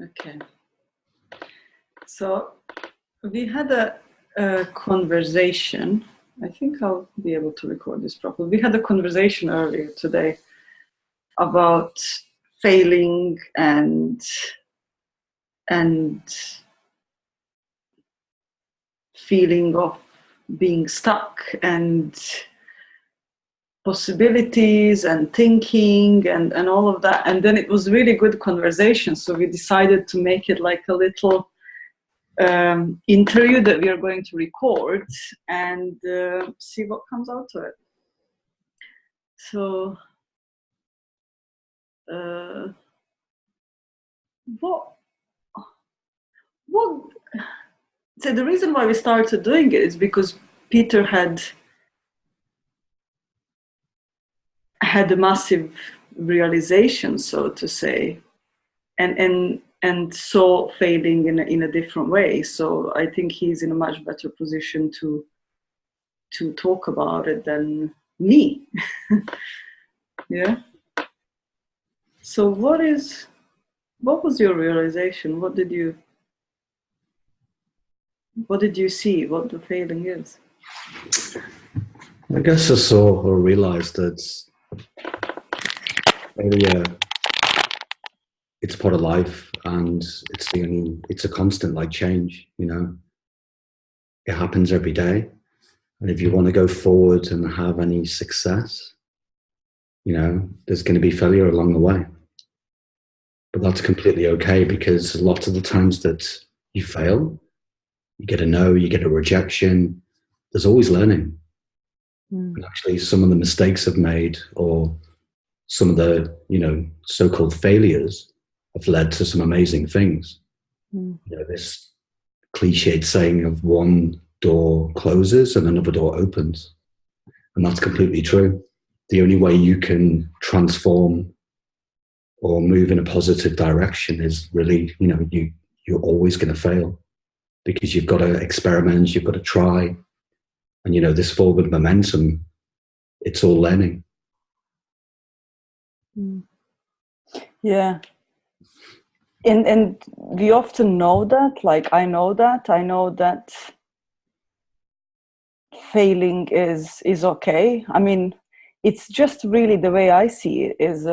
Okay. So we had a conversation. I think I'll be able to record this properly. We had a conversation earlier today about failing and feeling of being stuck and possibilities and thinking and all of that. And then it was really good conversation. So we decided to make it like a little interview that we are going to record and see what comes out of it. So so the reason why we started doing it is because Peter had a massive realization, so to say, and saw failing in a different way. So I think he's in a much better position to talk about it than me. Yeah. So what was your realization? What did you see? What the failing is? I guess I saw or realized that failure, it's part of life, and it's a constant like change, you know. It happens every day. And if you want to go forward and have any success, you know, there's going to be failure along the way. But that's completely okay, because lots of the times that you fail, you get a no, you get a rejection, there's always learning. And actually some of the mistakes I've made, or some of the, you know, so-called failures, have led to some amazing things. You know, this cliched saying of one door closes and another door opens. And that's completely true. The only way you can transform or move in a positive direction is really, you know, you're always going to fail, because you've got to experiment, you've got to try. And, you know, this forward momentum, it's all learning. Yeah. And we often know that, like I know that failing is okay. I mean, it's just really the way I see it is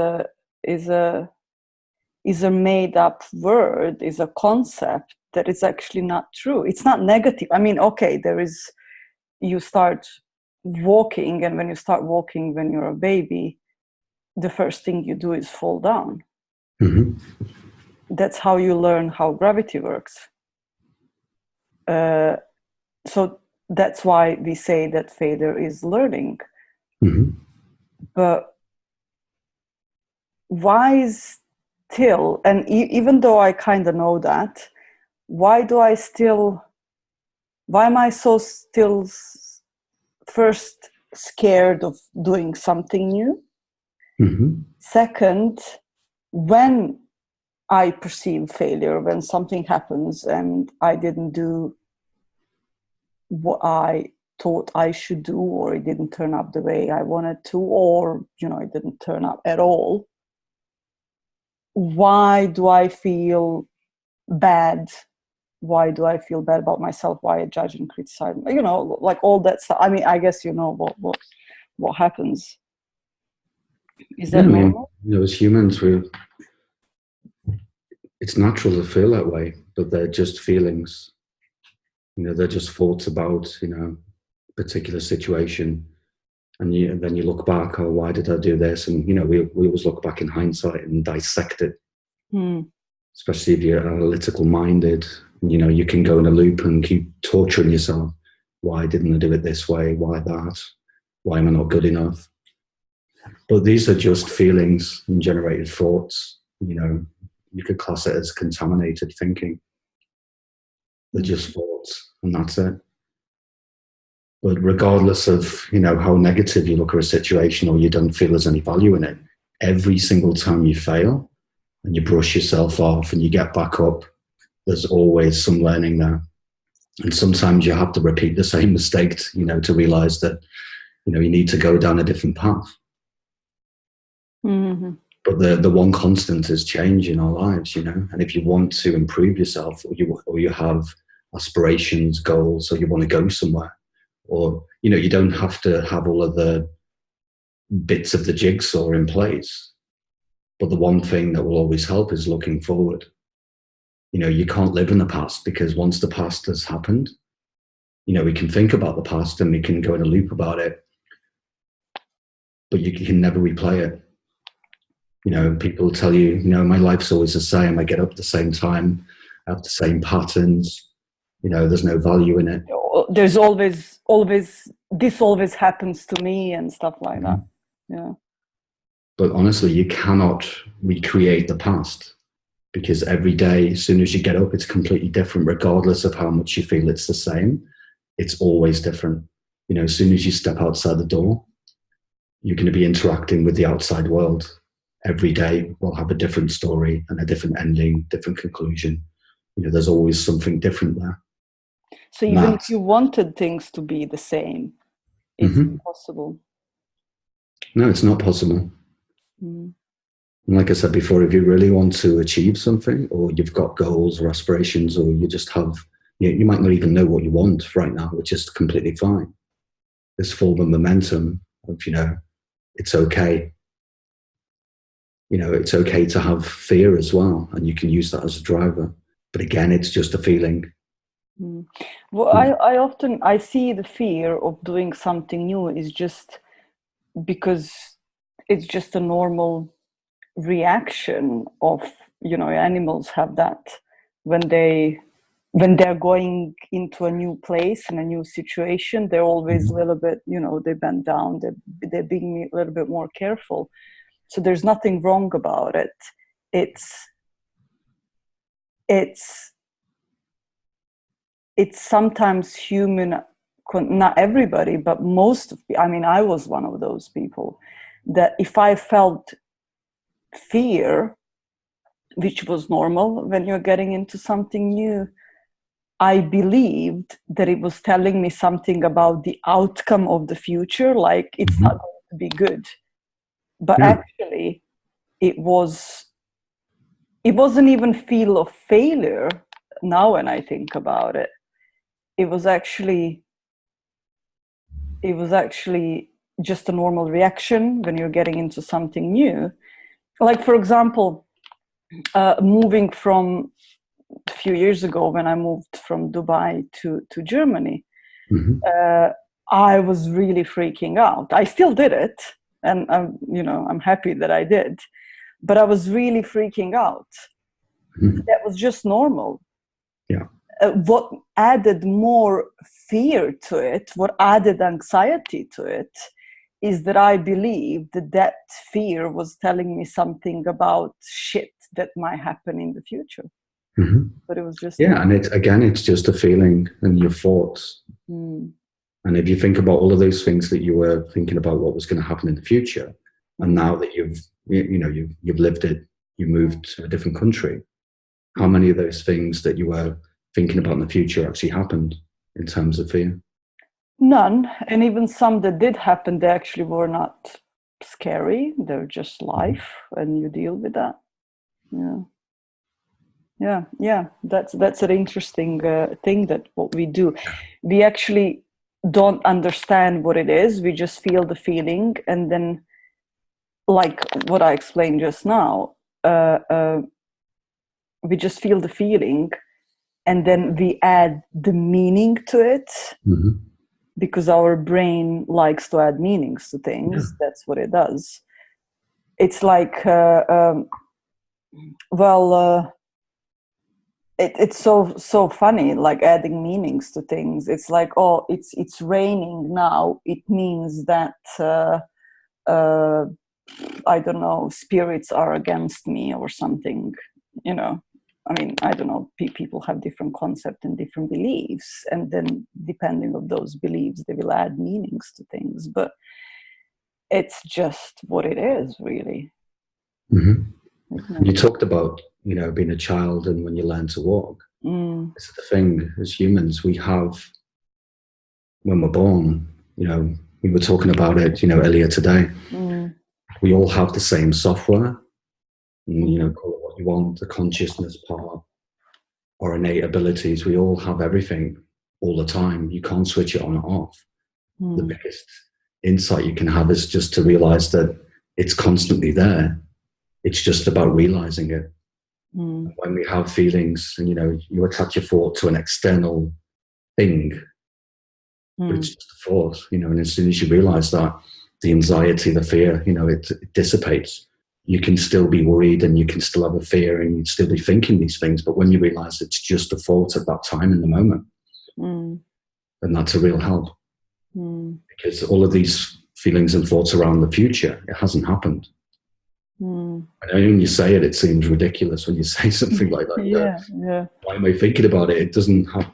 a made up word, is a concept that is actually not true. It's not negative. I mean, okay, you start walking, and when you start walking when you're a baby, the first thing you do is fall down. Mm-hmm. That's how you learn how gravity works. So that's why we say that failure is learning. Mm-hmm. But why still, and even though I kind of know that, why am I so still first scared of doing something new? Mm-hmm. Second, when I perceive failure, when something happens and I didn't do what I thought I should do, or it didn't turn up the way I wanted to, or, you know, it didn't turn up at all, why do I feel bad? Why do I feel bad about myself? Why I judge and criticize? You know, like all that stuff. I mean, I guess you know what happens. Is that normal? You know, as humans, it's natural to feel that way, but they're just feelings. You know, they're just thoughts about, you know, a particular situation. And then you look back, oh, why did I do this? And, you know, we always look back in hindsight and dissect it. Especially if you're analytical minded. You know, you can go in a loop and keep torturing yourself. Why didn't I do it this way? Why that? Why am I not good enough? But these are just feelings and generated thoughts. You know, you could class it as contaminated thinking. They're just thoughts, and that's it. But regardless of, you know, how negative you look at a situation, or you don't feel there's any value in it, every single time you fail and you brush yourself off and you get back up, there's always some learning there. And sometimes you have to repeat the same mistake, you know, to realize that, you know, you need to go down a different path. Mm-hmm. But the one constant is change in our lives, you know. And if you want to improve yourself, or you have aspirations, goals, or you want to go somewhere, or you know, you don't have to have all of the bits of the jigsaw in place. But the one thing that will always help is looking forward. You know, you can't live in the past, because once the past has happened, you know, we can think about the past and we can go in a loop about it, but you can never replay it. You know, people tell you, you know, my life's always the same. I get up at the same time, I have the same patterns. You know, there's no value in it. There's always this always happens to me and stuff like that. Yeah. But honestly, you cannot recreate the past, because every day, as soon as you get up, it's completely different, regardless of how much you feel it's the same. It's always different. You know, as soon as you step outside the door, you're going to be interacting with the outside world. Every day will have a different story and a different ending, different conclusion. You know, there's always something different there. So even if you wanted things to be the same, it's impossible. No, it's not possible. And like I said before, if you really want to achieve something, or you've got goals or aspirations, or you just have, you might not even know what you want right now, which is completely fine. This form of momentum of, you know, it's okay. You know, it's okay to have fear as well, and you can use that as a driver. But again, it's just a feeling. Well, I see the fear of doing something new is just because it's just a normal reaction of, you know, animals have that when they're going into a new place and a new situation. They're always a little bit, you know, they bend down, they're being a little bit more careful. So there's nothing wrong about it. It's sometimes human, not everybody, but most of, I mean, I was one of those people that if I felt fear, which was normal when you're getting into something new, I believed that it was telling me something about the outcome of the future, like it's not going to be good. But actually, it wasn't even feel of failure now when I think about it. It was actually just a normal reaction when you're getting into something new. Like, for example, moving from a few years ago when I moved from Dubai to Germany, I was really freaking out. I still did it, and I'm happy that I did, but I was really freaking out. That was just normal. Yeah. What added more fear to it, what added anxiety to it, is that I believed that fear was telling me something about shit that might happen in the future. But it was just... Yeah, and it's just a feeling and your thoughts. And if you think about all of those things that you were thinking about what was going to happen in the future, and now that you've lived it, you moved to a different country, how many of those things that you were thinking about in the future actually happened in terms of fear? None. And even some that did happen, they actually were not scary. They're just life, and you deal with that. Yeah. That's an interesting thing, that what we do, we actually don't understand what it is. We just feel the feeling, and then, like what I explained just now, we just feel the feeling, and then we add the meaning to it, because our brain likes to add meanings to things. That's what it does. It's like, it's so funny, like adding meanings to things. It's like, oh, it's raining now. It means that I don't know, spirits are against me or something. You know, I mean, I don't know. People have different concepts and different beliefs, and then depending on those beliefs, they will add meanings to things. But it's just what it is, really. You talked about, you know, being a child and when you learn to walk. This is the thing, as humans, we have, when we're born, you know, we were talking about it, you know, earlier today. We all have the same software, And, call it what you want, the consciousness part, our innate abilities. We all have everything all the time. You can't switch it on or off. The biggest insight you can have is just to realize that it's constantly there. It's just about realizing it. When we have feelings, and you attach your thought to an external thing, but it's just a thought, and as soon as you realize that, the anxiety, the fear, it dissipates. You can still be worried and you can still have a fear and you'd still be thinking these things, but when you realize it's just a thought at that time in the moment, then that's a real help. Because all of these feelings and thoughts around the future, it hasn't happened. And when you say it, it seems ridiculous when you say something like that. Why am I thinking about it? It doesn't have,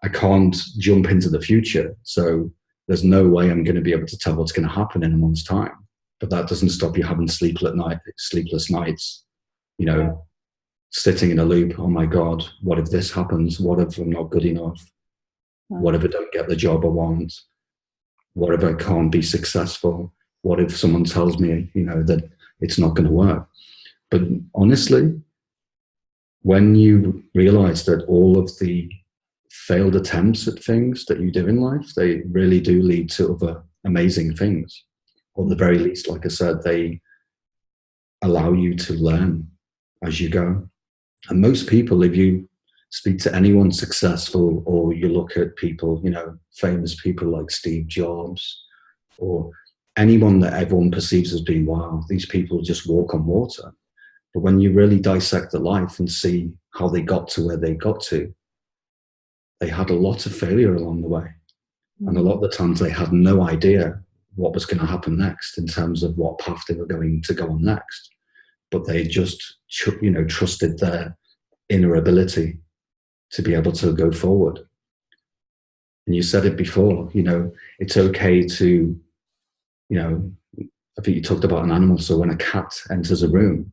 I can't jump into the future. So there's no way I'm going to be able to tell what's going to happen in a month's time. But that doesn't stop you having sleepless nights, sitting in a loop. Oh my God, what if this happens? What if I'm not good enough? What if I don't get the job I want? What if I can't be successful? What if someone tells me, that it's not going to work? But honestly, when you realize that all of the failed attempts at things that you do in life, they really do lead to other amazing things. Or at the very least, like I said, they allow you to learn as you go. And most people, if you speak to anyone successful, or you look at people, famous people like Steve Jobs, or anyone that everyone perceives as being, wow, these people just walk on water. But when you really dissect their life and see how they got to where they got to, they had a lot of failure along the way. And a lot of the times they had no idea what was going to happen next in terms of what path they were going to go on next. But they just, trusted their inner ability to be able to go forward. And you said it before, it's okay to, I think you talked about an animal. So when a cat enters a room,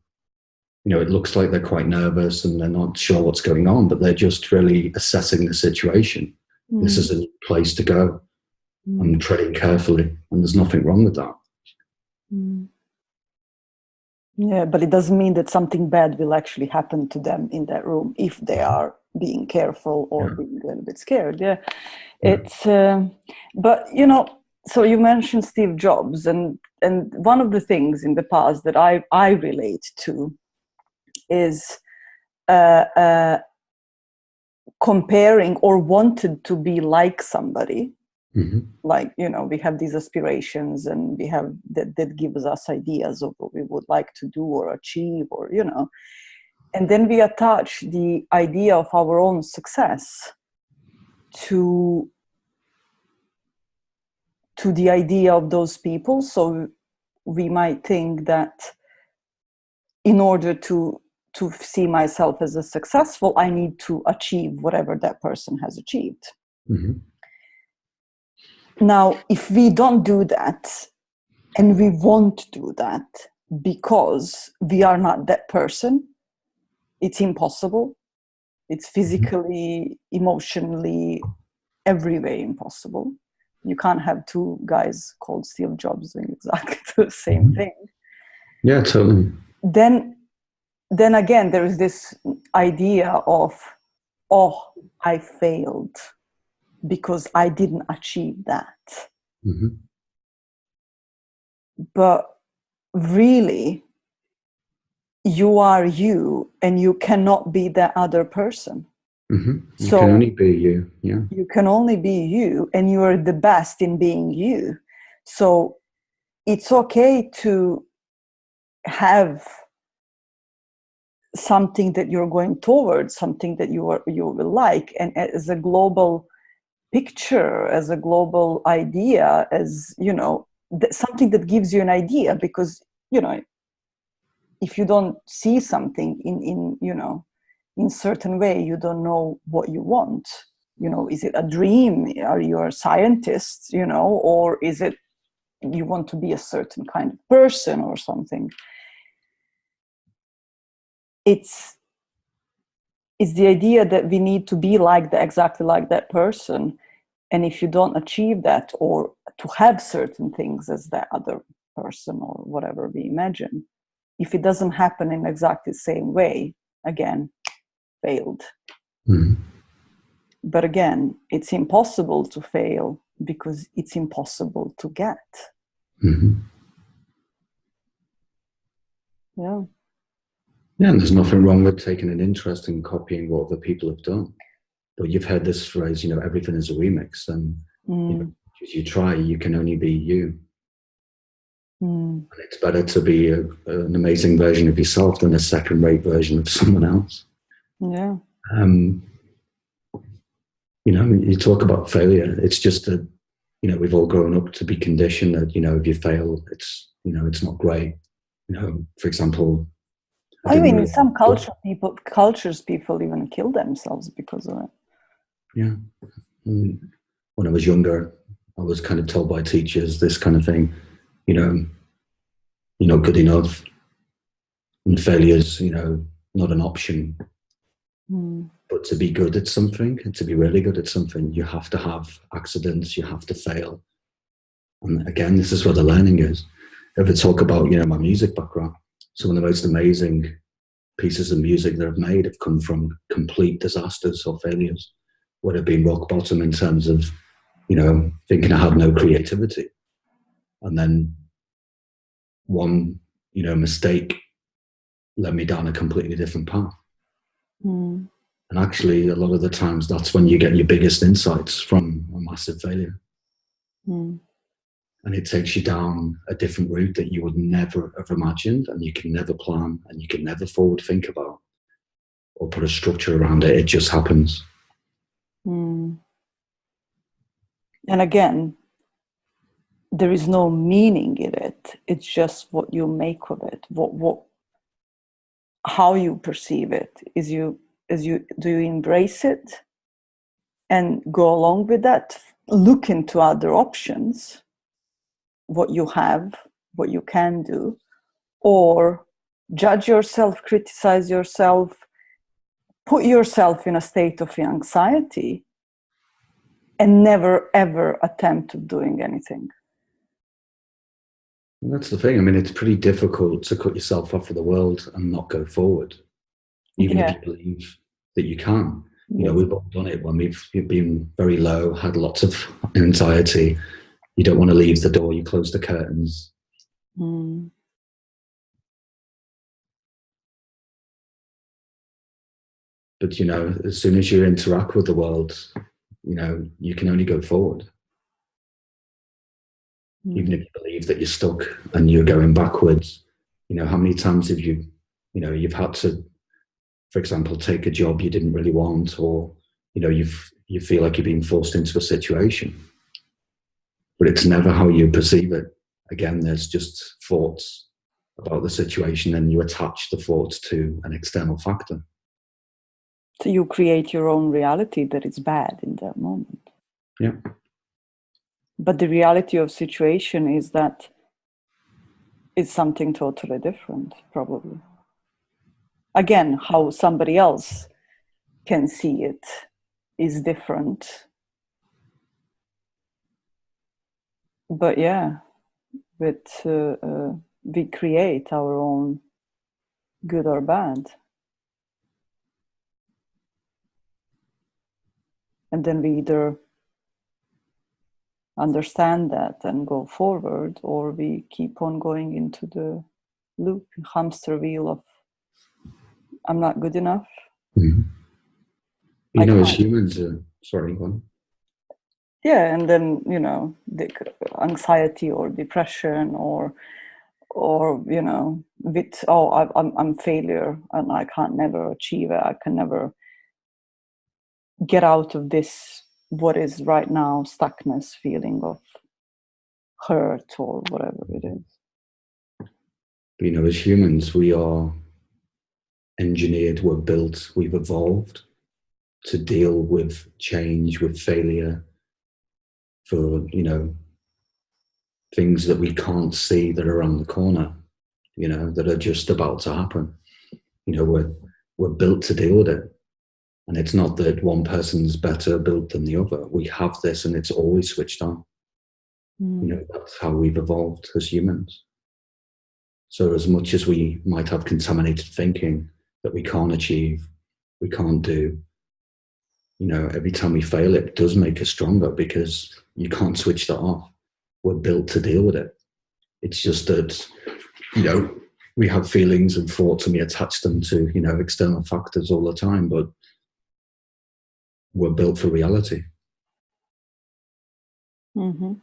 it looks like they're quite nervous and they're not sure what's going on, but they're just really assessing the situation. This is a new place to go. I'm treading carefully, and there's nothing wrong with that. Yeah, but it doesn't mean that something bad will actually happen to them in that room if they are being careful or being a little bit scared. It's but so you mentioned Steve Jobs, and one of the things in the past that I relate to is comparing or wanted to be like somebody. Like, we have these aspirations and we have that gives us ideas of what we would like to do or achieve, or, and then we attach the idea of our own success to the idea of those people. So we might think that in order to see myself as a successful, I need to achieve whatever that person has achieved. Now, if we don't do that, and we won't do that because we are not that person, it's impossible. It's physically, emotionally, every way impossible. You can't have two guys called Steve Jobs doing exactly the same thing. Yeah, totally. Then again, there is this idea of, I failed because I didn't achieve that. But really, you are you, and you cannot be that other person. You can only be you. Yeah. You can only be you, and you are the best in being you. So it's okay to have something that you're going towards, something that you will like, and as a global picture, as a global idea, as something that gives you an idea, because if you don't see something in certain way, you don't know what you want. Is it a dream? Are you a scientist? Or is it you want to be a certain kind of person or something? It's the idea that we need to be exactly like that person. And if you don't achieve that, or to have certain things as that other person or whatever we imagine, if it doesn't happen in exactly the same way, again, failed. Mm-hmm. But again, it's impossible to fail because it's impossible to get. Mm-hmm. Yeah. Yeah, and there's nothing wrong with taking an interest in copying what other people have done. But you've heard this phrase, everything is a remix, and as you try, you can only be you. And it's better to be an amazing version of yourself than a second-rate version of someone else. Yeah. You talk about failure. It's just that, we've all grown up to be conditioned that, if you fail, it's not great. For example, I mean, in some cultures, people even kill themselves because of it. Yeah. When I was younger, I was kind of told by teachers this kind of thing, you're not good enough, and failure's, not an option. But to be good at something, and to be really good at something, you have to have accidents, you have to fail. And again, this is where the learning is. If I talk about, my music background, some of the most amazing pieces of music that I've made have come from complete disasters or failures, whether it be rock bottom in terms of, thinking I had no creativity. And then one, mistake led me down a completely different path. And actually, a lot of the times, that's when you get your biggest insights from a massive failure. And it takes you down a different route that you would never have imagined, and you can never plan, and you can never forward think about or put a structure around it. It just happens. And again, there is no meaning in it. It's just what you make of it. How you perceive it. Do you embrace it and go along with that? Look into other options, what you have, what you can do, or judge yourself, criticize yourself, put yourself in a state of anxiety, and never ever attempt doing anything. And that's the thing. I mean, it's pretty difficult to cut yourself off of the world and not go forward, even if you believe that you can. We've all done it when we've been very low, had lots of anxiety. You don't want to leave the door, you close the curtains. But, as soon as you interact with the world, you can only go forward. Even if you believe that you're stuck and you're going backwards, how many times have you've had to, for example, take a job you didn't really want, or, you feel like you're being forced into a situation, but it's never how you perceive it. Again, there's just thoughts about the situation, and you attach the thoughts to an external factor. So you create your own reality that is bad in that moment. Yeah. But the reality of situation is that it's something totally different, probably. Again, how somebody else can see it is different. But yeah, we create our own good or bad. And then we either understand that and go forward, or we keep on going into the loop, hamster wheel of I'm not good enough. As humans, sorry, go on. Yeah, and then the anxiety or depression, or with I'm failure and I can't never achieve it. I can never get out of this. What is right now stuckness, feeling of hurt or whatever it is. As humans, we are engineered, we're built, we've evolved to deal with change, with failure, for, things that we can't see that are around the corner, that are just about to happen. We're built to deal with it. And it's not that one person's better built than the other. We have this and it's always switched on. That's how we've evolved as humans. So as much as we might have contaminated thinking that we can't achieve, we can't do, every time we fail, it does make us stronger because you can't switch that off. We're built to deal with it. It's just that, we have feelings and thoughts and we attach them to, external factors all the time, but we're built for reality. Mm-hmm.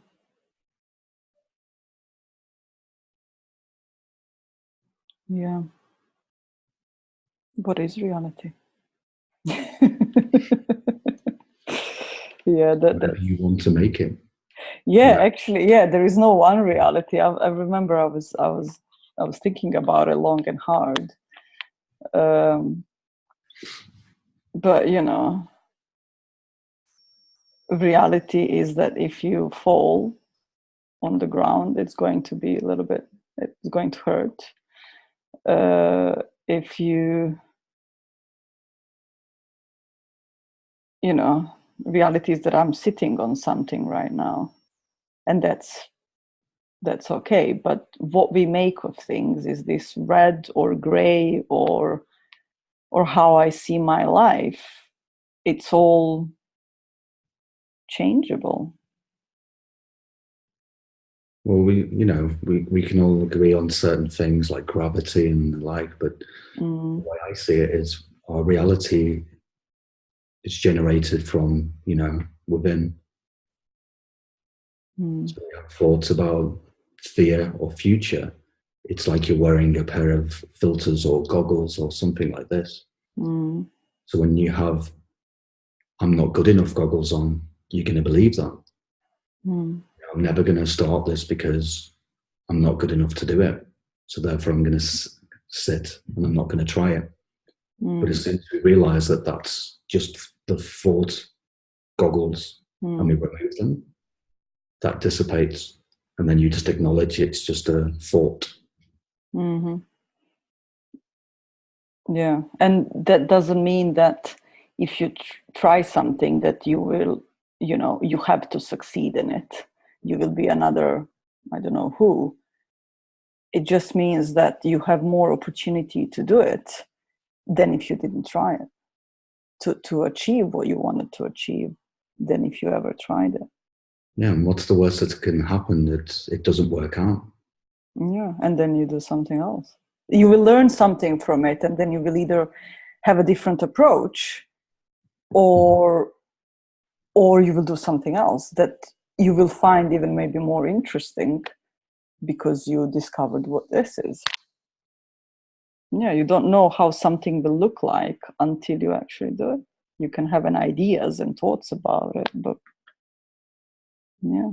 Yeah. What is reality? Yeah, Whatever you want to make it. Yeah, actually, yeah, there is no one reality. I remember I was thinking about it long and hard. But reality is that if you fall on the ground, it's going to be it's going to hurt. If reality is that I'm sitting on something right now, and that's okay. But what we make of things, is this red or gray or how I see my life, it's all changeable. Well, we can all agree on certain things like gravity and the like, but the way I see it is our reality is generated from, within. So we have thoughts about fear or future. It's like you're wearing a pair of filters or goggles or something like this. So when you have, I'm not good enough goggles on, you're going to believe that. I'm never going to start this because I'm not good enough to do it. So therefore I'm going to sit and I'm not going to try it. But as soon as we realize that that's just the thought goggles and we remove them, that dissipates. And then you just acknowledge it's just a thought. Mm-hmm. Yeah. And that doesn't mean that if you try something that you will, you have to succeed in it. You will be another, I don't know who. It just means that you have more opportunity to do it than if you didn't try it, to achieve what you wanted to achieve, than if you ever tried it. Yeah, and what's the worst that can happen? It doesn't work out. Yeah, and then you do something else. You will learn something from it, and then you will either have a different approach, or you will do something else that you will find even maybe more interesting because you discovered what this is. Yeah, you don't know how something will look like until you actually do it. You can have an ideas and thoughts about it, but yeah.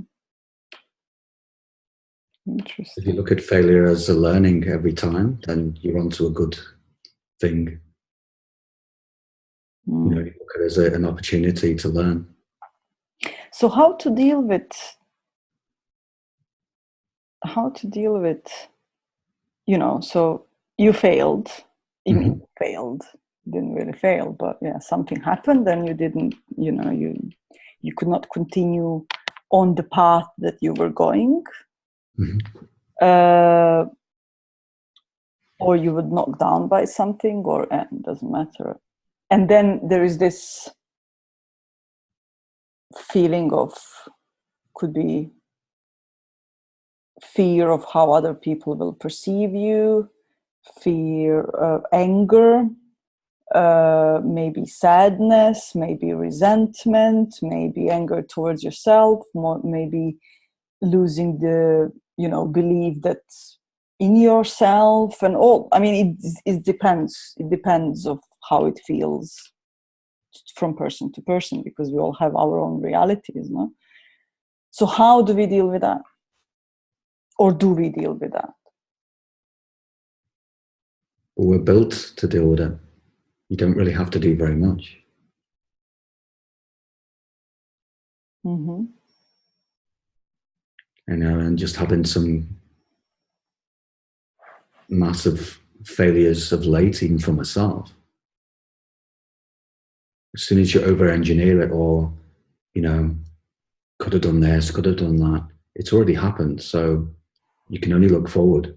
Interesting. If you look at failure as a learning every time, then you're onto a good thing. You look at it as an opportunity to learn. So how to deal with, so you failed. You mean failed, didn't really fail, but yeah, something happened and you didn't, you could not continue on the path that you were going. Or you were knocked down by something, or it doesn't matter. And then there is this feeling of, could be fear of how other people will perceive you, fear of anger, maybe sadness, maybe resentment, maybe anger towards yourself, maybe losing the belief that in yourself, and all. I mean, it depends of how it feels from person to person, because we all have our own realities, no? So how do we deal with that? Or do we deal with that? Well, we're built to deal with it. You don't really have to do very much. And just having some massive failures of late, even for myself. As soon as you over-engineer it, or, could have done this, could have done that, it's already happened. So you can only look forward.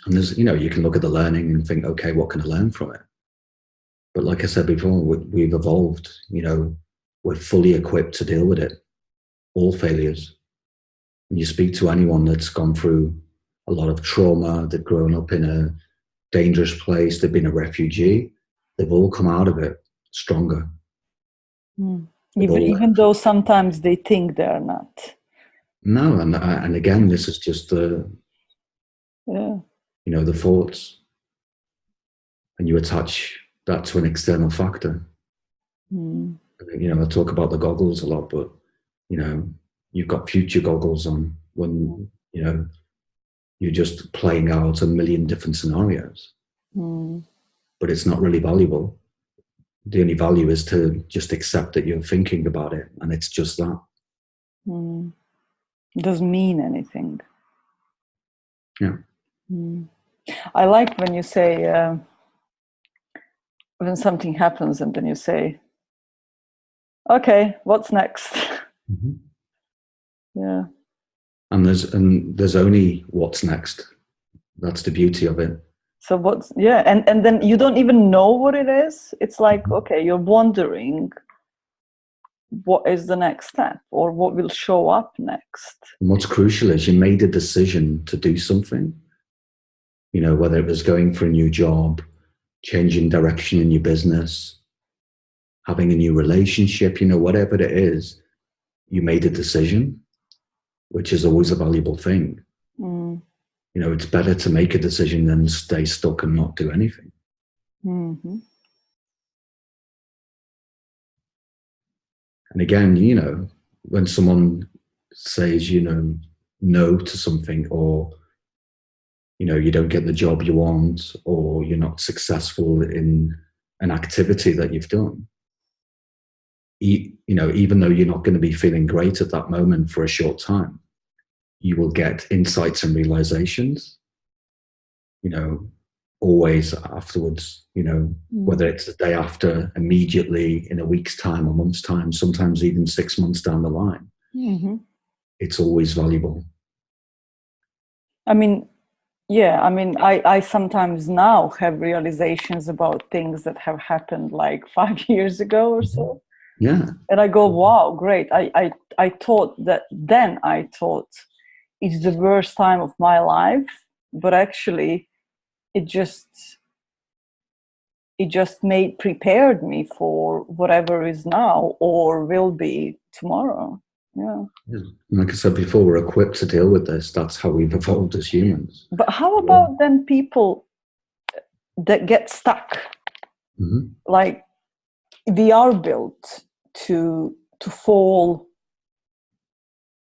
And there's, you know, you can look at the learning and think, okay, what can I learn from it? But like I said before, we've evolved, you know, we're fully equipped to deal with it, all failures. When you speak to anyone that's gone through a lot of trauma, they've grown up in a dangerous place, they've been a refugee, they've all come out of it stronger. Mm. They've all Even though sometimes they think they're not. no, and again, this is just the, Yeah. you know, the thoughts, and you attach that to an external factor. Mm. You know, I talk about the goggles a lot, but you know, you've got future goggles on when, you know, you're just playing out a million different scenarios, Mm. but it's not really valuable. The only value is to just accept that you're thinking about it, and it's just that. Mm. Doesn't mean anything. Yeah. Mm. I like when you say, when something happens and then you say, okay, what's next? Mm-hmm. Yeah. And there's only what's next. That's the beauty of it. So what's, yeah, and then you don't even know what it is. It's like, Mm-hmm. okay, you're wondering what is the next step or what will show up next. And what's crucial is you made a decision to do something, you know, whether it was going for a new job, changing direction in your business, having a new relationship, you know, whatever it is, you made a decision, which is always a valuable thing. Mm. You know, it's better to make a decision than stay stuck and not do anything. Mm-hmm. And again, you know, when someone says, you know, no to something, or, you know, you don't get the job you want, or you're not successful in an activity that you've done, you know, even though you're not going to be feeling great at that moment for a short time, you will get insights and realizations, you know, always afterwards, you know, whether it's the day after, immediately, in a week's time, a month's time, sometimes even 6 months down the line. Mm-hmm. It's always valuable. I mean, yeah, I mean, I sometimes now have realizations about things that have happened like 5 years ago or so. Yeah. And I go, wow, great. I thought that then I thought it's the worst time of my life, but actually it just prepared me for whatever is now or will be tomorrow. Yeah. Like I said before, we're equipped to deal with this. That's how we've evolved as humans. But how about then people that get stuck? Mm-hmm. Like, we are built to fall,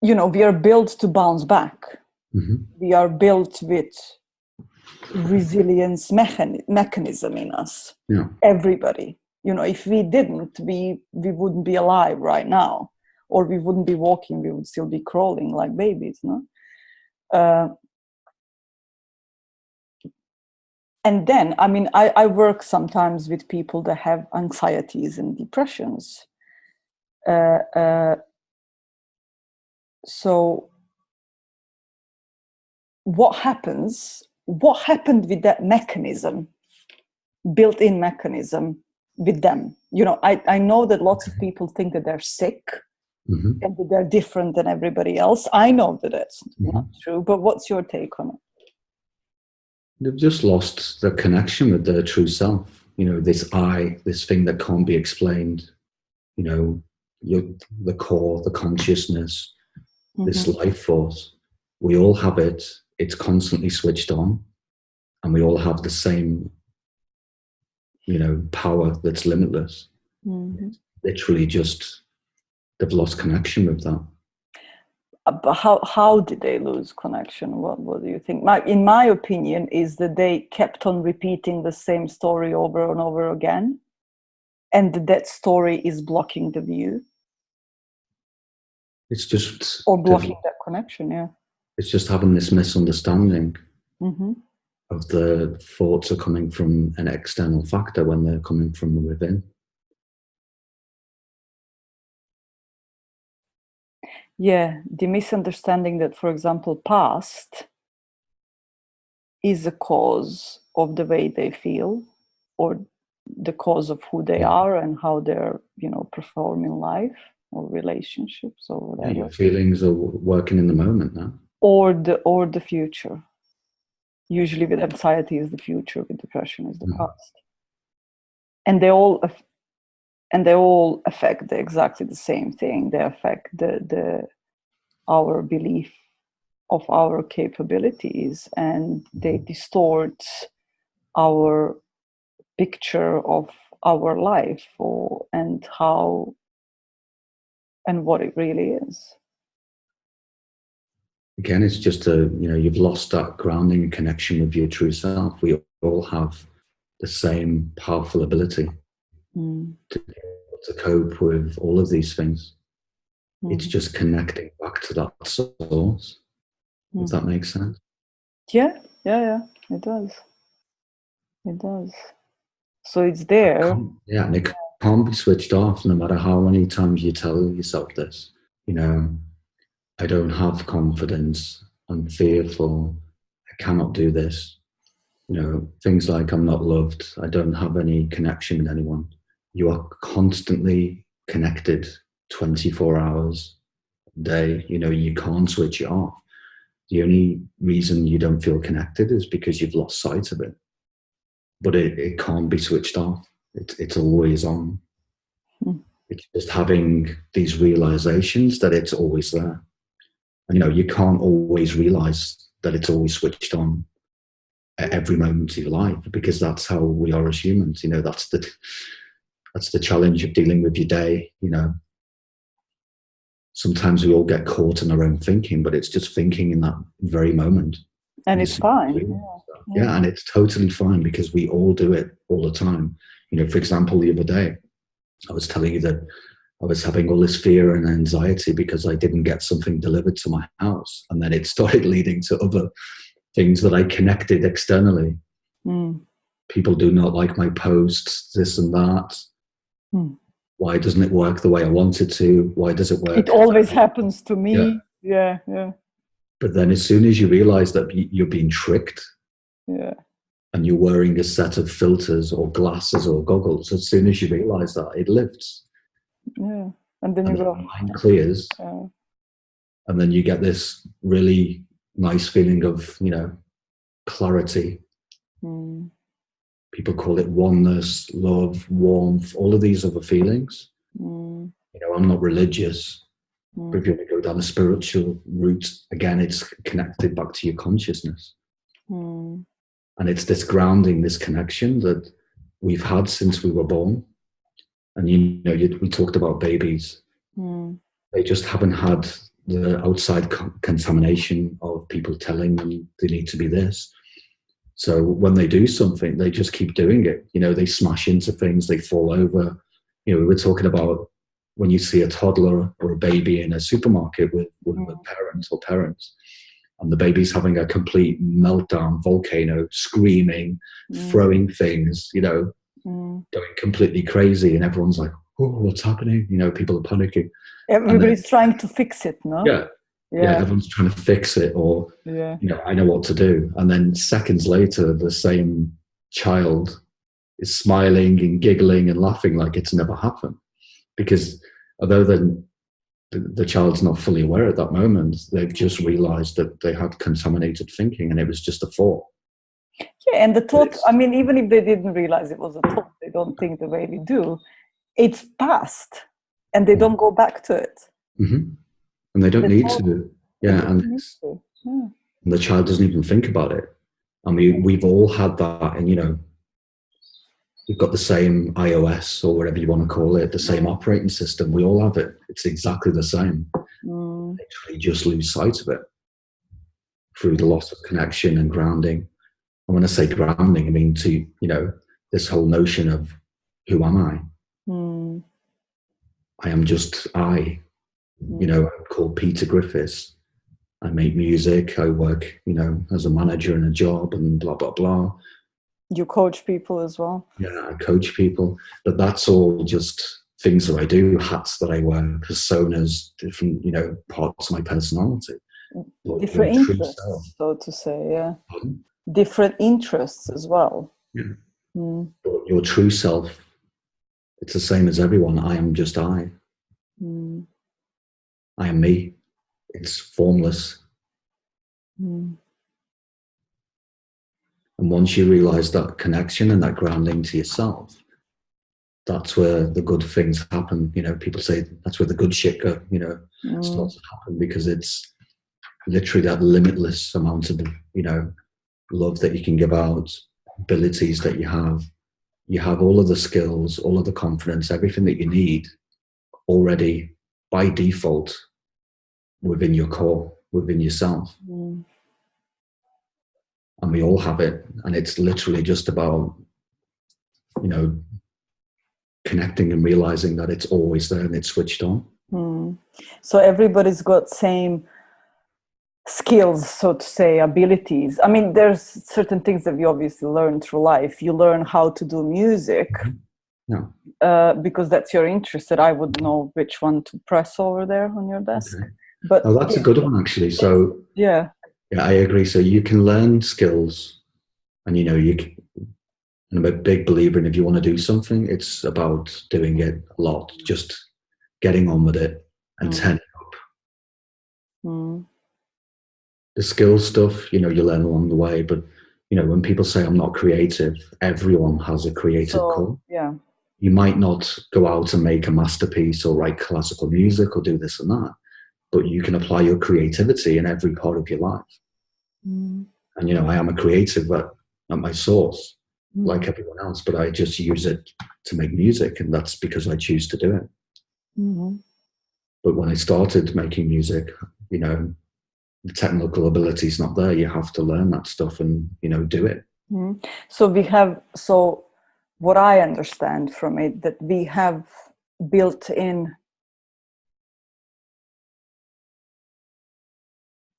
you know, we are built to bounce back. Mm-hmm. We are built with resilience mechanism in us. Yeah. Everybody, you know, if we didn't, we wouldn't be alive right now, or we wouldn't be walking, we would still be crawling like babies, no? And then, I mean, I work sometimes with people that have anxieties and depressions. So what happened with that mechanism, built-in mechanism with them? You know, I know that lots of people think that they're sick, Mm-hmm. and that they're different than everybody else. I know that that's Mm-hmm. not true, but what's your take on it? They've just lost the connection with their true self. You know, this I, this thing that can't be explained, you know, the core, the consciousness, this life force. We all have it. It's constantly switched on, and we all have the same, you know, power that's limitless. Mm-hmm. Literally just, they've lost connection with that. But how did they lose connection? What do you think? In my opinion, is that they kept on repeating the same story over and over again, and that story is blocking the view. It's just, or blocking that connection. Yeah. It's just having this misunderstanding Mm-hmm. of the thoughts are coming from an external factor when they're coming from within. Yeah, the misunderstanding that, for example, past is a cause of the way they feel, or the cause of who they are and how they're, perform in life or relationships or whatever. Your feelings are working in the moment now. Or the future. Usually with anxiety is the future, with depression is the past. And they all affect exactly the same thing. They affect our belief of our capabilities, and they distort our picture of our life and what it really is. Again, it's just you've lost that grounding and connection with your true self. We all have the same powerful ability to cope with all of these things. It's just connecting back to that source. Does that make sense? Yeah, it does. It does. So it's there. And it can't be switched off, no matter how many times you tell yourself this. I don't have confidence. I'm fearful. I cannot do this. Things like I'm not loved. I don't have any connection with anyone. You are constantly connected 24 hours a day. You can't switch it off. The only reason you don't feel connected is because you've lost sight of it. But it can't be switched off. It's always on. It's just having these realizations that it's always there. And, you can't always realize that it's always switched on at every moment of your life, because that's how we are as humans. That's the challenge of dealing with your day. Sometimes we all get caught in our own thinking, but it's just thinking in that very moment. And it's fine. Yeah, and it's totally fine, because we all do it all the time. For example, the other day, I was telling you that I was having all this fear and anxiety because I didn't get something delivered to my house. And then it started leading to other things that I connected externally. People do not like my posts, this and that. Why doesn't it work the way I want it to? Why does it work? It always happens to me. Yeah. But then as soon as you realize that you're being tricked, and you're wearing a set of filters or glasses or goggles, as soon as you realize that, it lifts. Yeah. And then the mind clears. And then you get this really nice feeling of, clarity. People call it oneness, love, warmth, all of these other feelings. I'm not religious. But if you want to go down a spiritual route, again, it's connected back to your consciousness. And it's this grounding, this connection that we've had since we were born. And, we talked about babies. They just haven't had the outside contamination of people telling them they need to be this. So when they do something, they just keep doing it. They smash into things, they fall over. We were talking about when you see a toddler or a baby in a supermarket with parents, and the baby's having a complete meltdown, volcano, screaming, throwing things, going completely crazy, and everyone's like, oh, what's happening? People are panicking. Everybody's trying to fix it, no? Yeah, everyone's trying to fix it, or, I know what to do. And then seconds later, the same child is smiling and giggling and laughing like it's never happened. Because although the child's not fully aware at that moment, they've just realized that they had contaminated thinking and it was just a thought. Yeah, and the thought, even if they didn't realize it was a thought, they don't think the way we do, it's past and they don't go back to it. And they don't need to. And the child doesn't even think about it. We've all had that, and we've got the same iOS or whatever you want to call it, the same operating system. We all have it. It's exactly the same. Literally just lose sight of it through the loss of connection and grounding. And when I say grounding, I mean to, this whole notion of who am I? I am just I. I'm called Peter Griffiths. I make music. I work, as a manager in a job and blah, blah, blah. You coach people as well? Yeah, I coach people. But that's all just things that I do, hats that I wear, personas, different, parts of my personality. Different interests, so to say, yeah. different interests as well. Yeah. Mm. But your true self, it's the same as everyone. I am just I. Mm. I am me. It's formless. Mm. And once you realize that connection and that grounding to yourself, that's where the good things happen. You know, people say that's where the good shit starts to happen, because it's literally that limitless amount of, love that you can give out, abilities that you have. You have all of the skills, all of the confidence, everything that you need already by default within your core, within yourself. Mm. And we all have it. And it's literally just about, connecting and realizing that it's always there and it's switched on. Mm. So everybody's got same skills, so to say, abilities. I mean, there's certain things that we obviously learn through life. You learn how to do music. Yeah. Because that's your interest, that I would know which one to press over there on your desk. Okay. But oh, that's a good one, actually. So yeah, I agree. So you can learn skills, and I'm a big believer in, if you want to do something, it's about doing it a lot, just getting on with it and turning up. The skill stuff, you learn along the way. But, when people say I'm not creative, everyone has a creative core. Yeah. You might not go out and make a masterpiece or write classical music or do this and that, but you can apply your creativity in every part of your life. And, I am a creative at my source, like everyone else, but I just use it to make music, and that's because I choose to do it. But when I started making music, the technical ability is not there. You have to learn that stuff and, do it. So what I understand from it, that we have built in,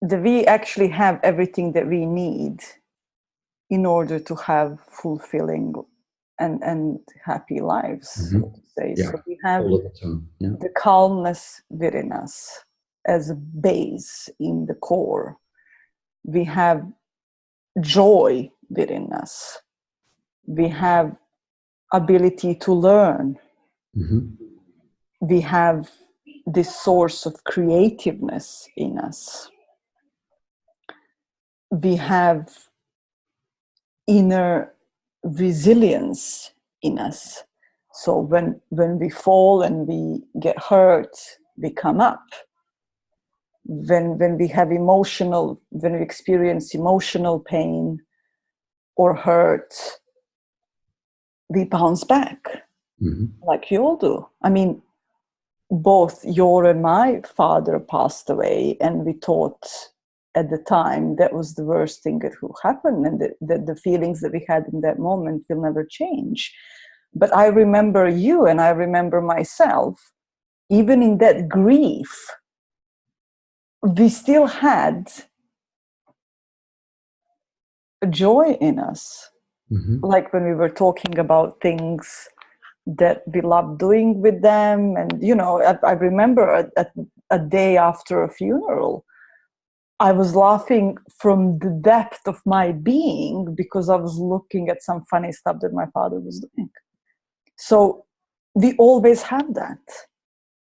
that we actually have everything that we need in order to have fulfilling and happy lives, so to say. Yeah. So we have all of the time. Yeah. the calmness within us as a base in the core. We have joy within us. We have ability to learn. We have this source of creativeness in us. We have inner resilience in us. So when we fall and we get hurt, we come up. When we experience emotional pain or hurt, we bounce back, like you all do. I mean, both your and my father passed away, and we thought at the time that was the worst thing that could happen, and that the feelings that we had in that moment will never change. But I remember you, and I remember myself, even in that grief, we still had a joy in us. Like when we were talking about things that we loved doing with them. And, I remember a day after a funeral, I was laughing from the depth of my being because I was looking at some funny stuff that my father was doing. So we always have that.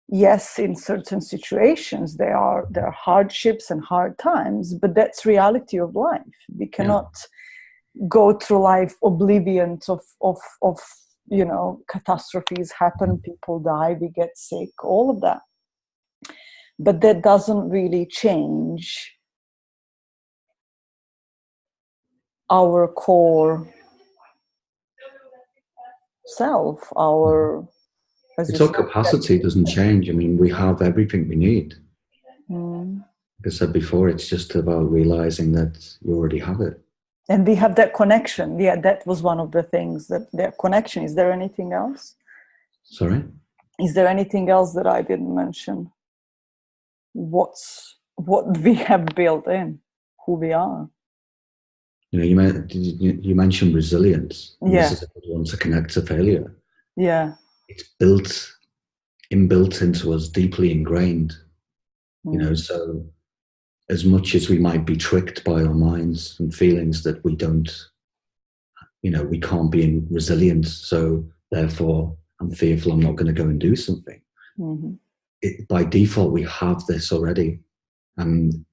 Yes, in certain situations, there are hardships and hard times, but that's reality of life. We cannot go through life oblivious of catastrophes happen, people die, we get sick, all of that. But that doesn't really change our core self, our... It's our capacity doesn't change. I mean, we have everything we need. Like I said before, it's just about realizing that you already have it. And we have that connection. Yeah, that was one of the things, that connection. Is there anything else? Sorry? Is there anything else that I didn't mention? What we have built in, who we are. You mentioned resilience. Yeah. This is a good one to connect to failure. Yeah. It's inbuilt into us, deeply ingrained. So as much as we might be tricked by our minds and feelings that we don't, we can't be resilient, so therefore I'm fearful, I'm not going to go and do something. Mm-hmm. By default, we have this already. And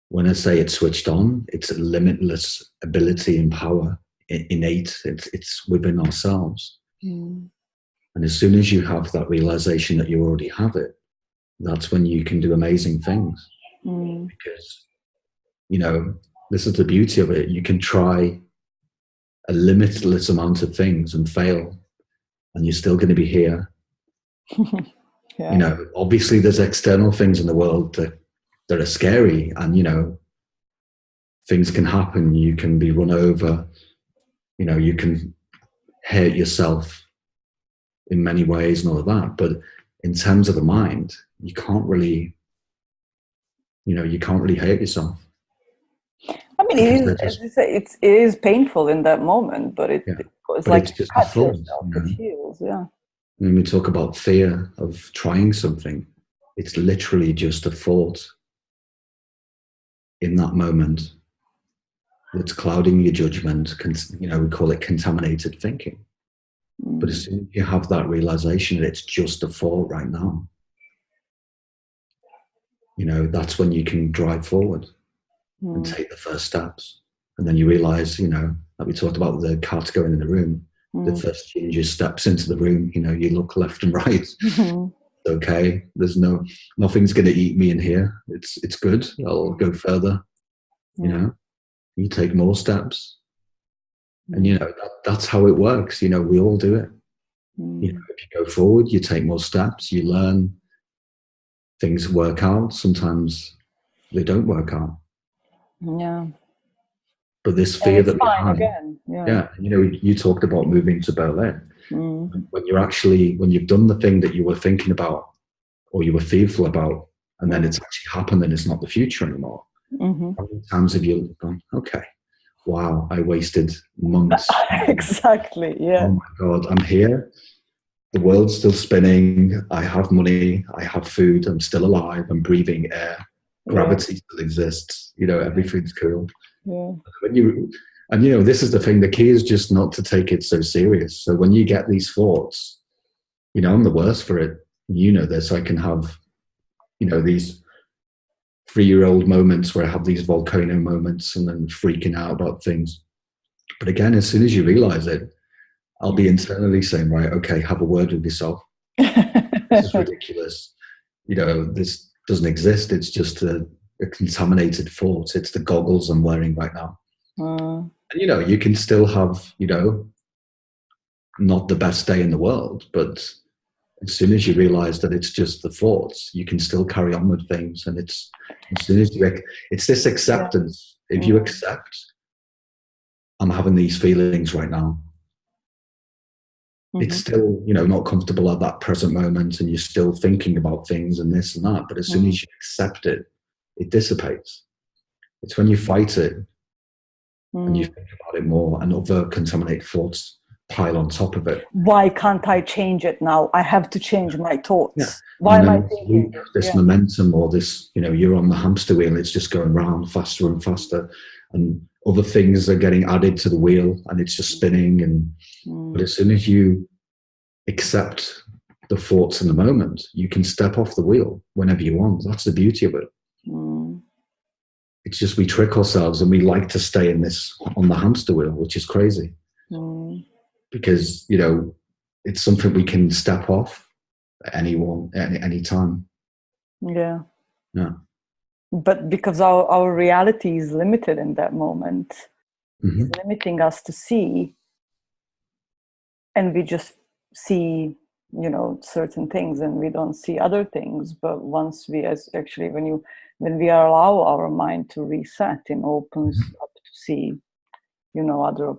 when I say it's switched on, it's a limitless ability and power, innate. It's within ourselves. Mm. And as soon as you have that realization that you already have it, that's when you can do amazing things. Mm. Because, this is the beauty of it. You can try a limitless amount of things and fail, and you're still going to be here. Yeah. Obviously there's external things in the world that are scary, and, things can happen. You can be run over, you can hurt yourself in many ways and all of that. But in terms of the mind, you can't really hurt yourself. I mean, it is, as you say, it is painful in that moment, but it's like it's just cut a thought, yourself, it heals, yeah. When we talk about fear of trying something, it's literally just a thought in that moment that's clouding your judgment. We call it contaminated thinking. Mm. But as soon as you have that realization that it's just a thought right now, that's when you can drive forward and take the first steps. And then you realize, like we talked about the cat going in the room, the first ginger steps into the room, you look left and right. Mm-hmm. Okay, there's nothing's going to eat me in here. It's good. I'll go further. You take more steps, and that's how it works. We all do it. If you go forward, you take more steps, you learn, things work out. Sometimes they don't work out. Yeah. But this fear that we have, again. You talked about moving to Berlin. When you've done the thing that you were thinking about or you were fearful about, and then it's actually happened and it's not the future anymore. Mm-hmm. How many times have you gone, okay, wow, I wasted months. Exactly, yeah. Oh my God, I'm here. The world's still spinning. I have money. I have food. I'm still alive. I'm breathing air. Gravity still exists. Everything's cool. Yeah. This is the thing. The key is just not to take it so serious. So when you get these thoughts, I'm the worst for it. This. I can have, these 3-year-old moments where I have these volcano moments and then freaking out about things. But again, as soon as you realize it, I'll be internally saying, right, okay, have a word with yourself. This is ridiculous. This doesn't exist. It's just a contaminated thought. It's the goggles I'm wearing right now. And, you can still have, not the best day in the world, but as soon as you realize that it's just the thoughts, you can still carry on with things. And it's as soon as it's this acceptance. Yeah. If you accept, I'm having these feelings right now. It's still, not comfortable at that present moment, and you're still thinking about things and this and that. But as soon as you accept it, it dissipates. It's when you fight it and you think about it more, and other contaminated thoughts pile on top of it. Why can't I change it now? I have to change my thoughts. Yeah. Why am I thinking this momentum, or this, you're on the hamster wheel, it's just going round faster and faster, and other things are getting added to the wheel, and it's just spinning. But as soon as you accept the thoughts in the moment, you can step off the wheel whenever you want. That's the beauty of it. It's just we trick ourselves, and we like to stay on the hamster wheel, which is crazy. Because it's something we can step off at any time. Yeah. But because our reality is limited in that moment, it's limiting us to see, and we just see, certain things, and we don't see other things. But once we, when we allow our mind to reset, it opens up to see, other,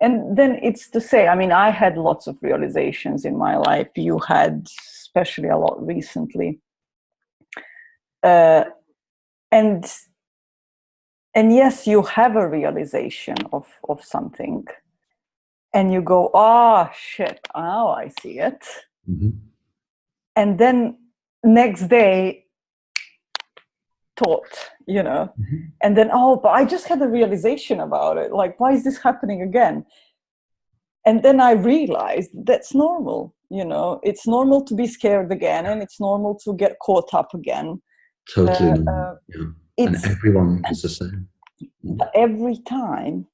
and then it's to say, I had lots of realizations in my life. You had especially a lot recently. And yes, you have a realization of something, and you go, oh shit, now I see it. And then next day thought, Mm-hmm. and then, oh, but I just had a realization about it. Like, why is this happening again? And then I realized that's normal. It's normal to be scared again, and it's normal to get caught up again. Totally normal. Yeah. And It's everyone is the same. but every time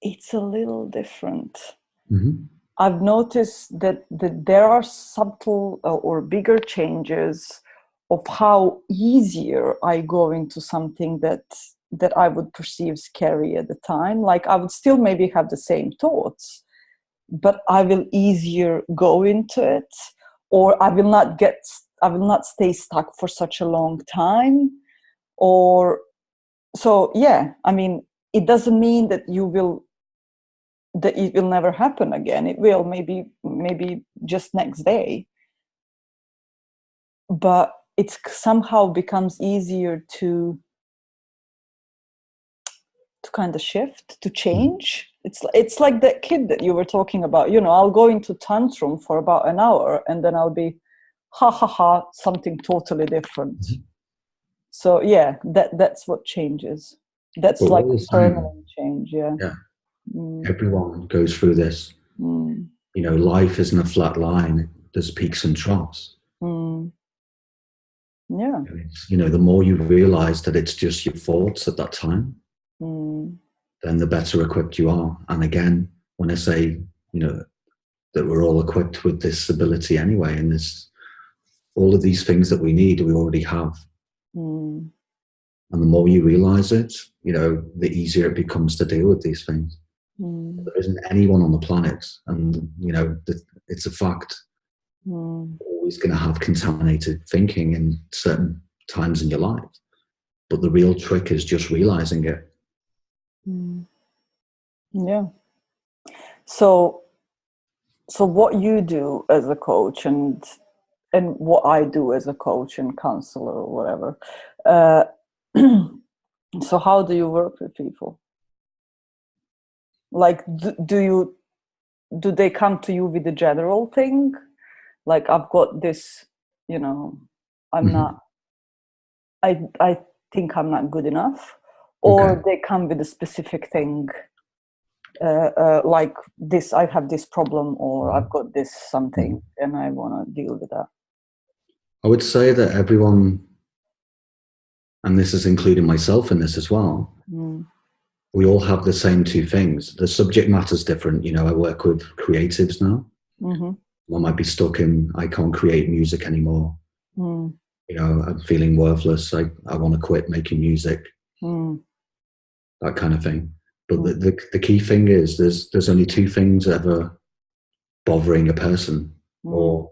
it's a little different. Mm-hmm. I've noticed that there are subtle or bigger changes of how easier I go into something that I would perceive scary at the time. Like, I would still maybe have the same thoughts, but I will easier go into it, or I will not stay stuck for such a long time. Or so, yeah, I mean, it doesn't mean that it will never happen again. It will, maybe just next day, but it somehow becomes easier to kind of shift, to change. It's like that kid that you were talking about. I'll go into tantrum for about an hour, and then I'll be ha ha ha, something totally different. Mm-hmm. So yeah, that's what changes. That's But like all a the same, permanent change. Yeah. everyone goes through this. Mm. Life isn't a flat line. There's peaks and troughs. Mm. Yeah. And it's, the more you realize that it's just your thoughts at that time, then the better equipped you are. And again, when I say, that we're all equipped with this ability anyway, and this, all of these things that we need, we already have. And the more you realize it, the easier it becomes to deal with these things. There isn't anyone on the planet, and it's a fact, always going to have contaminated thinking in certain times in your life. But the real trick is just realizing it. Yeah. So what you do as a coach, and what I do as a coach and counselor or whatever. So how do you work with people? Like, do they come to you with a general thing? Like, I've got this, I'm not, I think I'm not good enough. Or Okay. they come with a specific thing, like this, I have this problem, or I've got this something, and I want to deal with that. I would say that everyone, and this is including myself in this as well, we all have the same two things. The subject matter's different. I work with creatives now. One might be stuck in, I can't create music anymore. I'm feeling worthless. I want to quit making music. That kind of thing. But the key thing is there's only two things ever bothering a person or,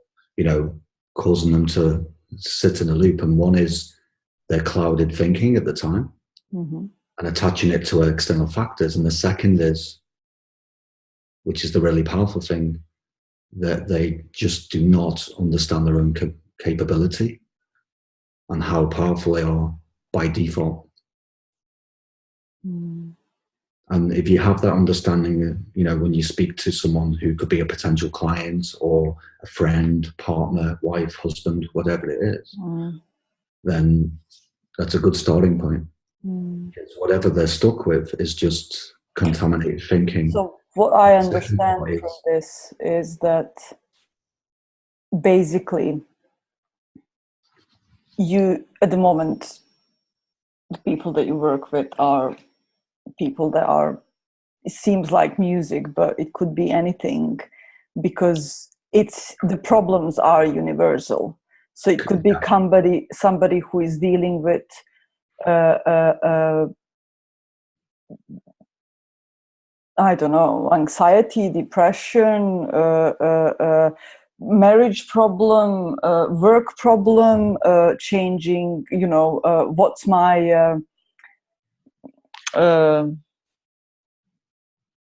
causing them to sit in a loop. And one is their clouded thinking at the time and attaching it to external factors. And the second is, which is the really powerful thing, that they just do not understand their own capability and how powerful they are by default. And if you have that understanding, when you speak to someone who could be a potential client or a friend, partner, wife, husband, whatever it is, then that's a good starting point. Because whatever they're stuck with is just contaminated thinking. So what I understand from this is that basically you, at the moment, the people that you work with are people that are, it seems like music, but it could be anything, because the problems are universal. So it could be somebody who is dealing with I don't know, anxiety, depression, marriage problem, work problem, changing, what's my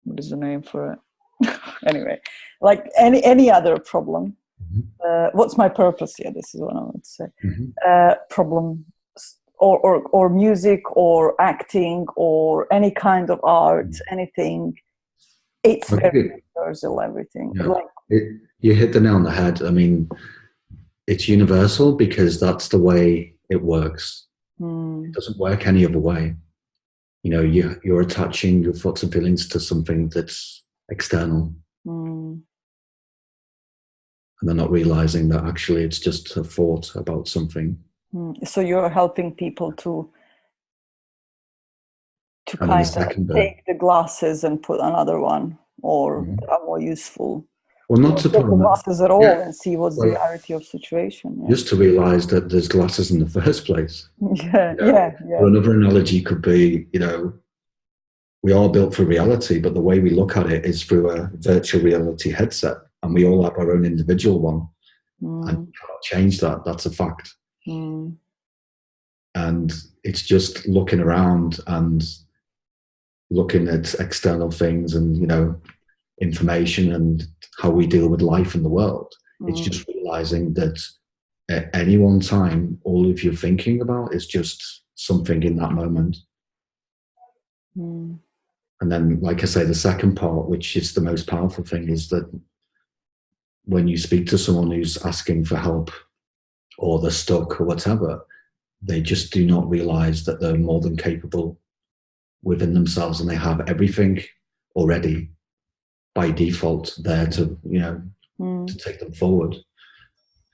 what is the name for it? Anyway, like any other problem. What's my purpose? Yeah, this is what I would say. Problem, or music, or acting, or any kind of art, anything. It's very universal, everything. Yeah. You hit the nail on the head. I mean, it's universal because that's the way it works. It doesn't work any other way. You know, you're attaching your thoughts and feelings to something that's external. And they're not realizing that actually it's just a thought about something. So you're helping people to And kind the second of bit, take the glasses and put another one, or that are more useful. well, not to Take put the on that, glasses at all and see what's the well, reality of situation. just to realize that there's glasses in the first place. Yeah, You know? yeah. Or another analogy could be, you know, we are built for reality, but the way we look at it is through a virtual reality headset, and we all have our own individual one. And you cannot change that. That's a fact. And it's just looking around and looking at external things and, you know, information and how we deal with life in the world. It's just realizing that at any one time, all of you're thinking about is just something in that moment. And then, like I say, the second part, which is the most powerful thing, is that when you speak to someone who's asking for help or they're stuck or whatever, they just do not realize that they're more than capable within themselves, and they have everything already by default there to, you know, to take them forward.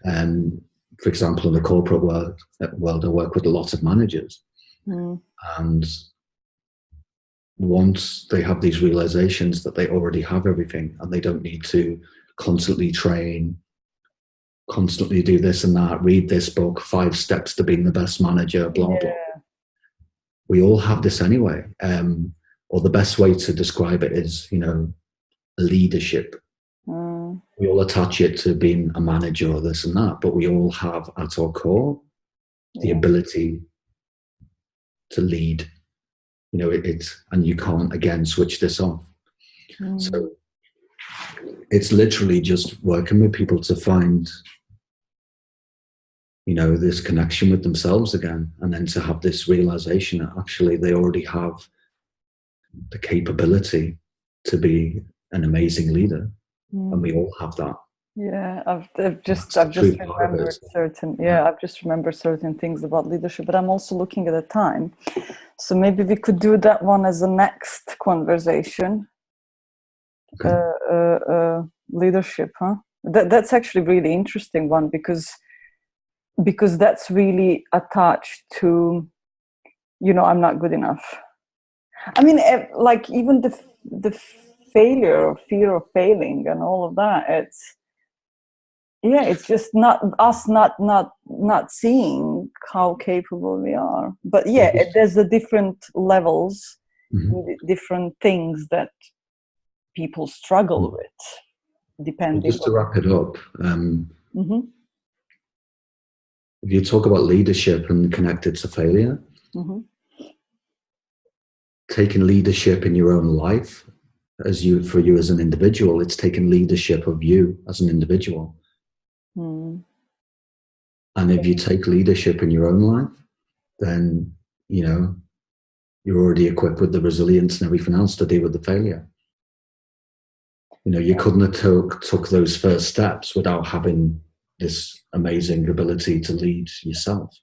And for example, in the corporate world, I work with a lot of managers, and once they have these realizations that they already have everything and they don't need to constantly train, constantly do this and that, read this book, 5 steps to being the best manager, blah, blah. We all have this anyway. Or the best way to describe it is, you know, leadership. We all attach it to being a manager or this and that, but we all have at our core the ability to lead. You know, and you can't again switch this off. So it's literally just working with people to find, you know, this connection with themselves again, and then to have this realization that actually they already have the capability to be an amazing leader, and we all have that. Yeah, I've just remembered certain things about leadership, but I'm also looking at the time, so maybe we could do that one as a next conversation. Okay. Leadership, huh? That's actually really interesting one because that's really attached to, you know, I'm not good enough. I mean, like even the failure or fear of failing and all of that. It's just not seeing how capable we are. But there's the different levels, different things that people struggle with, depending. Just to wrap it up, if you talk about leadership and connect it to failure, taking leadership in your own life, for you as an individual, it's taking leadership of you as an individual. And if you take leadership in your own life, then, you know, you're already equipped with the resilience and everything else to deal with the failure. You know, you couldn't have took those first steps without having this amazing ability to lead yourself.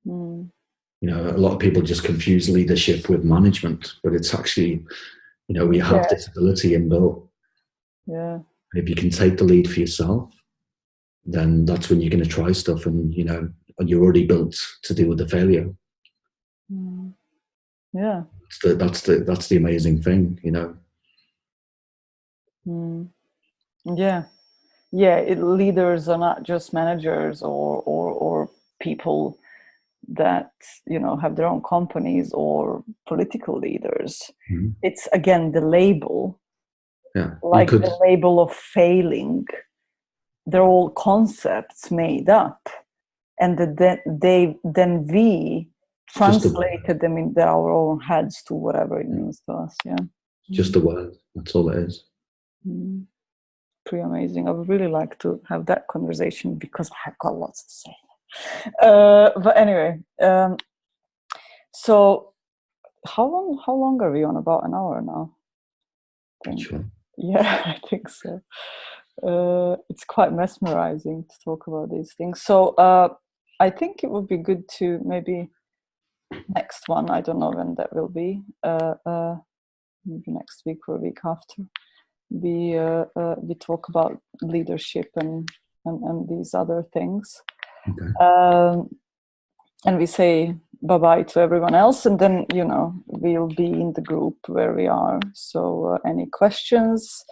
You know, a lot of people just confuse leadership with management, but it's actually, you know, we have this ability inbuilt. And if you can take the lead for yourself, then that's when you're going to try stuff, and, you know, and you're already built to deal with the failure. That's the amazing thing, you know. Leaders are not just managers or people that, you know, have their own companies or political leaders. It's again the label, like the label of failing. They're all concepts made up, and then we translated them into our own heads to whatever it means to us. Just a word, that's all it is. Pretty amazing. I would really like to have that conversation because I have got lots to say. But anyway, so how long are we on? About an hour now, I think. Sure. Yeah, I think so. It's quite mesmerizing to talk about these things. So I think it would be good to maybe next one. I don't know when that will be. Maybe next week or a week after. We talk about leadership and these other things. Okay. And we say bye-bye to everyone else, and then, you know, we'll be in the group where we are. So any questions,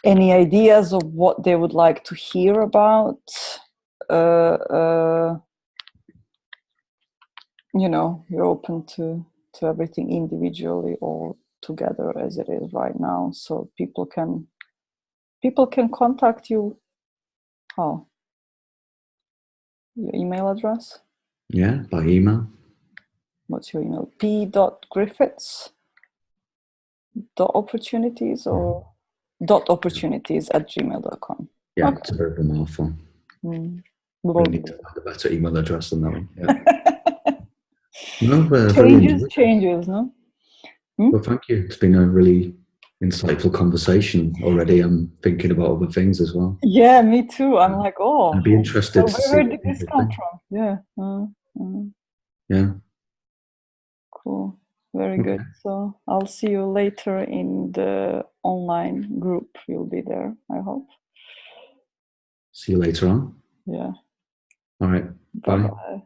any ideas of what they would like to hear about, you know, you're open to everything individually or together as it is right now. So people can contact you. How? Your email address? Yeah, by email. What's your email? p.griffiths.opportunities or .opportunities@gmail.com. Yeah, Okay. it's a bit of a mouthful. Mm. We need to find a better email address than that one. Yeah. No, very enjoyed. Changes, no? Well, thank you. It's been a really insightful conversation already. I'm thinking about other things as well. Yeah, me too. I'm like, oh, I'd be interested to see where what did this people come think. from? Yeah. Yeah. Cool. Very Okay. good. So I'll see you later in the online group. You'll be there, I hope. See you later on. Yeah. All right. Bye. Bye-bye.